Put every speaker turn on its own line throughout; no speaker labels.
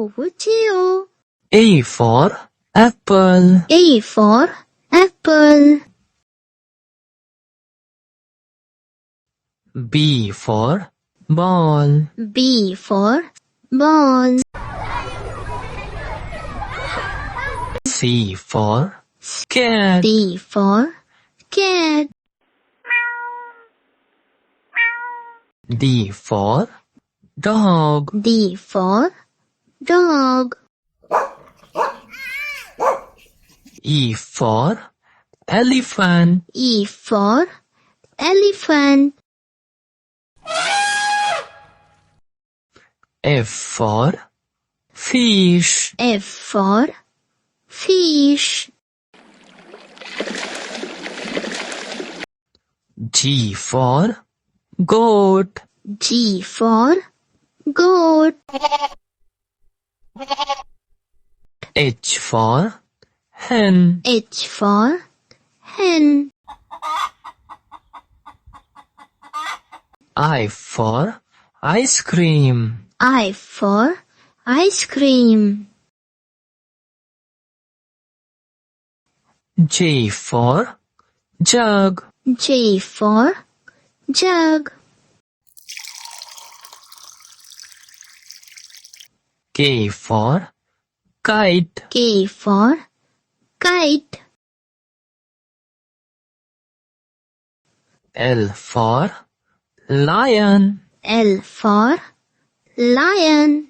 Chiu.
A for apple.
A for apple.
B for ball.
B for ball.
C for cat.
D for cat.
D for dog.
D for dog.
E for elephant.
E for elephant.
F for fish.
F for fish.
G for goat.
G for goat.
H for hen.
H for hen.
I for ice cream.
I for ice cream.
J for jug.
J for jug.
K for kite.
K for kite.
L for lion.
L for lion.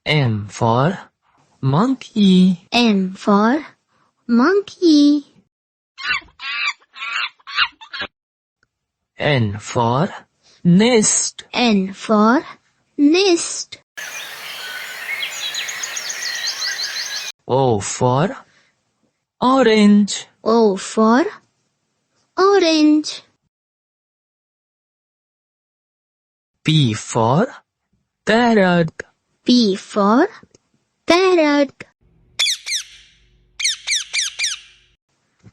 M for monkey.
M for monkey.
N for nest.
N for nest.
O for orange.
O for orange.
P for parrot.
P for parrot.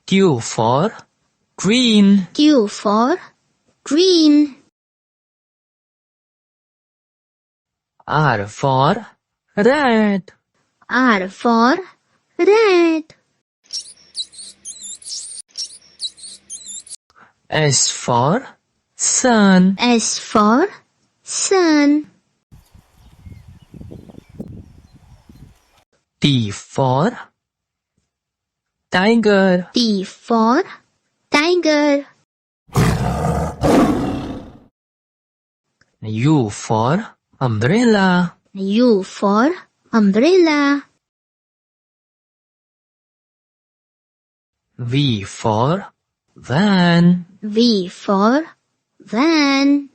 Q for green.
Q for green.
R for rat.
R for rat.
S for sun.
S for sun.
T for tiger.
T for tiger.
U for umbrella.
U for umbrella.
V for van.
V for van.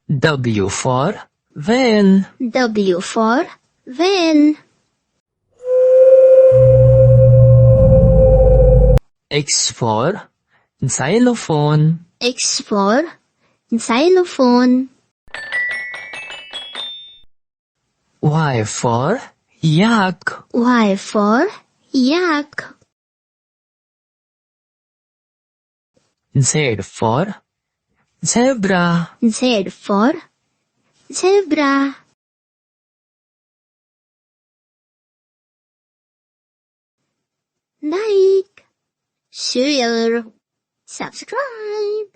W for van.
W for van.
X for xylophone.
X for xylophone.
Y for yak.
Y for yak.
Z for zebra.
Z for zebra. Like, share, subscribe.